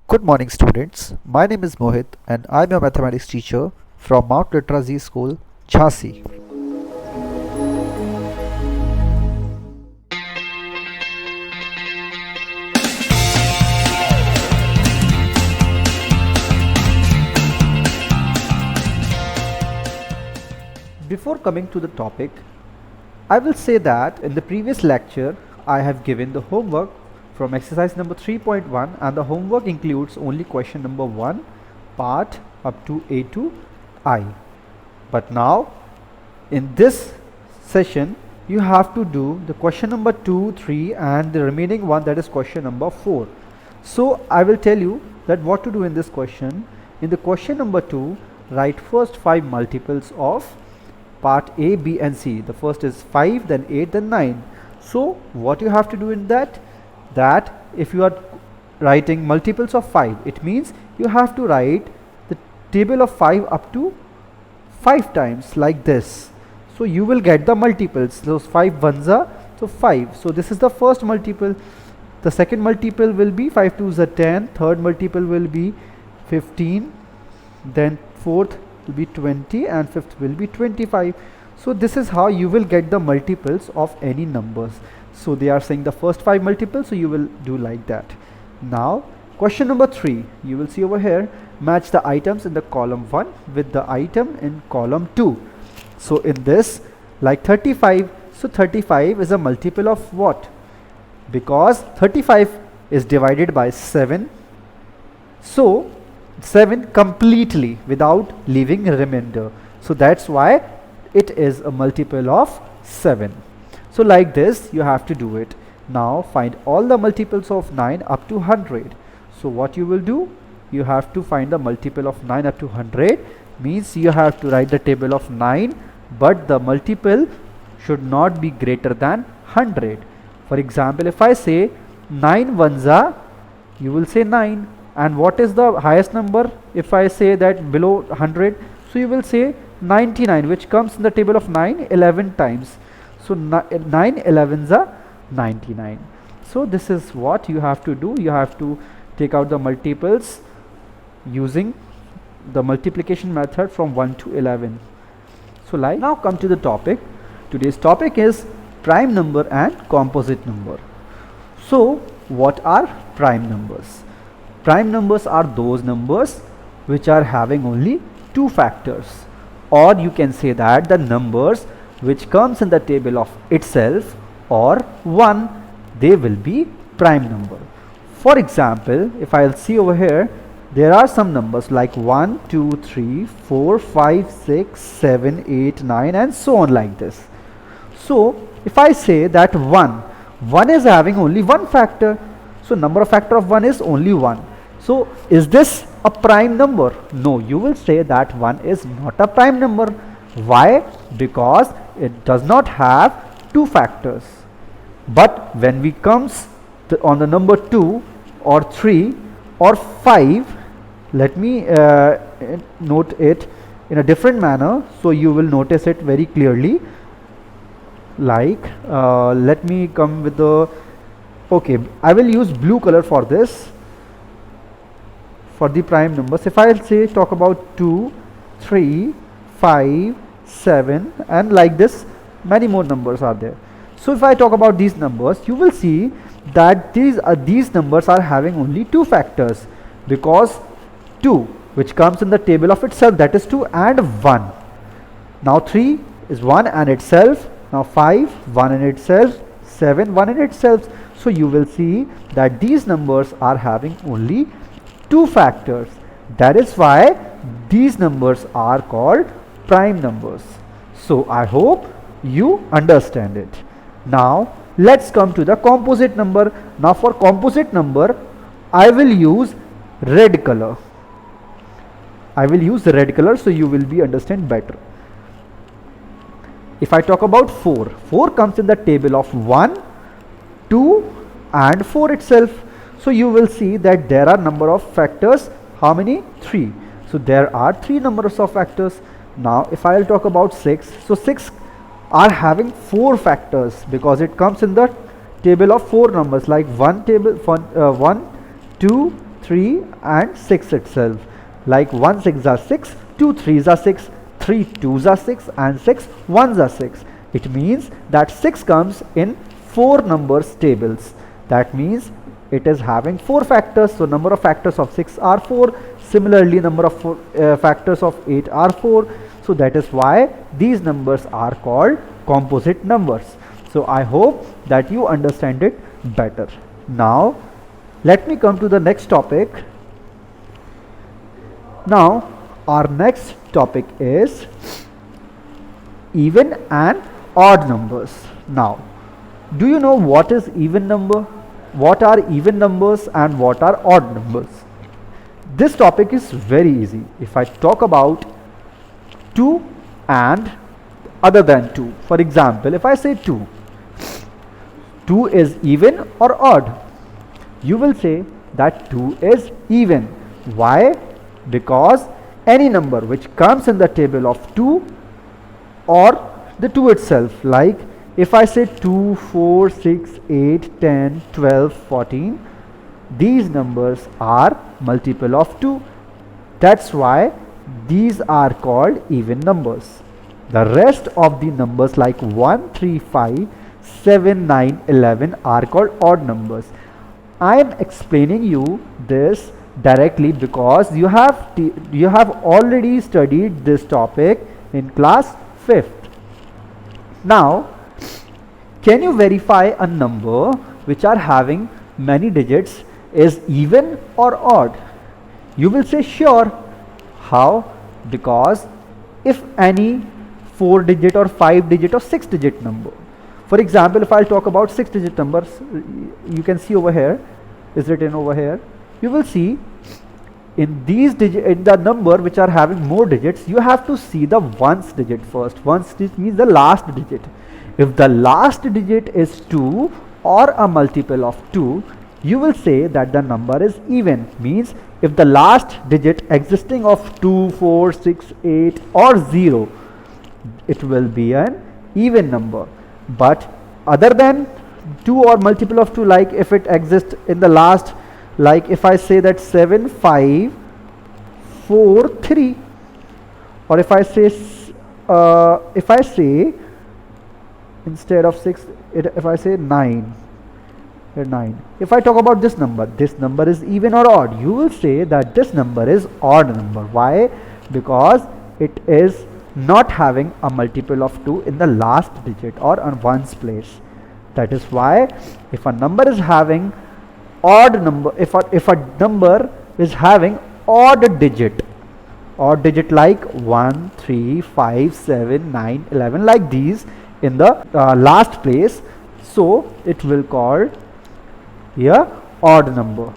Good morning, students. My name is Mohit, and I'm your mathematics teacher from Mount Literacy School, Jhansi. Before coming to the topic, I will say that in the previous lecture, I have given the homework from exercise number 3.1, and the homework includes only question number 1, part up to A to I. But now, in this session, you have to do the question number 2, 3 and the remaining one, that is question number 4. So I will tell you that what to do in this question. In the question number 2, write first 5 multiples of part A, B and C. The first is 5, then 8, then 9. So what you have to do in that if you are writing multiples of 5, it means you have to write the table of 5 up to 5 times like this. So you will get the multiples. Those 5 ones are so 5. So this is the first multiple. The second multiple will be 5 twos are 10. Third multiple will be 15. Then fourth will be 20 and fifth will be 25. So this is how you will get the multiples of any numbers. So they are saying the first 5 multiples, so you will do like that. Now question number 3, you will see over here, match the items in the column 1 with the item in column 2. So in this, like 35, so 35 is a multiple of what? Because 35 is divided by 7, so 7 completely without leaving a remainder. So that's why it is a multiple of 7. So like this you have to do it. Now find all the multiples of 9 up to 100. So what you will do, you have to find the multiple of 9 up to 100, means you have to write the table of 9, but the multiple should not be greater than 100. For example, if I say 9 ones are, you will say 9. And what is the highest number if I say that below 100? So you will say 99, which comes in the table of 9 11 times. So 9 11s are 99. So this is what you have to do. You have to take out the multiples using the multiplication method from 1 to 11. So like now come to the topic. Today's topic is prime number and composite number. So what are prime numbers? Prime numbers are those numbers which are having only 2 factors, or you can say that the numbers which comes in the table of itself or 1, they will be prime number. For example, if I'll see over here, there are some numbers like 1, 2, 3, 4, 5, 6, 7, 8, 9 and so on like this. So if I say that 1 is having only 1 factor, so number of factor of 1 is only 1. So is this a prime number? No, you will say that 1 is not a prime number. Why? Because it does not have 2 factors. But when we comes on the number 2 or 3 or 5, let me note it in a different manner so you will notice it very clearly. Like let me come with the, okay, I will use blue color for this, for the prime numbers. If I say talk about 2, 3, 5, 7 and like this, many more numbers are there. So if I talk about these numbers, you will see that these numbers are having only 2 factors, because 2 which comes in the table of itself, that is 2 and 1. Now 3 is 1 and itself. Now 5 1 in itself, 7 1 in itself. So you will see that these numbers are having only 2 factors. That is why these numbers are called prime numbers. So I hope you understand it. Now let's come to the composite number. Now for composite number, I will use red color. I will use the red color so you will be understand better. If I talk about 4 comes in the table of 1, 2 and 4 itself. So you will see that there are number of factors. How many? 3. So there are 3 numbers of factors. Now if I will talk about 6, so 6 are having 4 factors because it comes in the table of 4 numbers, like 1, 2, 3 and 6 itself. Like 1 6 are 6, 2 3s are 6, 3 2s are 6 and 6 1s are 6. It means that 6 comes in 4 numbers tables. That means it is having 4 factors. So number of factors of 6 are 4. Similarly, number of factors of 8 are 4. So that is why these numbers are called composite numbers. So I hope that you understand it better. Now let me come to the next topic. Now our next topic is even and odd numbers. Now, do you know what is even number? What are even numbers and what are odd numbers? This topic is very easy. If I talk about 2 and other than 2, for example, if I say 2 is even or odd, you will say that 2 is even. Why? Because any number which comes in the table of 2 or the 2 itself, like if I say 2, 4, 6, 8, 10, 12, 14, these numbers are multiple of 2. That's why these are called even numbers. The rest of the numbers like 1, 3, 5, 7, 9, 11 are called odd numbers. I am explaining you this directly because you have already studied this topic in class 5th. Now, can you verify a number which are having many digits is even or odd? You will say sure. How? Because if any 4 digit or 5 digit or 6 digit number, for example, if I'll talk about 6 digit numbers, you can see over here, is written over here. You will see in these digit, in the number which are having more digits, you have to see the ones digit first. Ones digit means the last digit. If the last digit is 2 or a multiple of 2, you will say that the number is even. Means if the last digit existing of 2, 4, 6, 8 or 0, it will be an even number. But other than 2 or multiple of 2, like if it exists in the last, like if I say that 7, 5, 4, 3, or if I say instead of 6, if I say 9, if I talk about this number is even or odd, you will say that this number is odd number. Why? Because it is not having a multiple of 2 in the last digit or on ones place. That is why if a number is having odd number, if a number is having odd digit like 1, 3, 5, 7, 9, 11, like these in the last place, so it will call here odd number.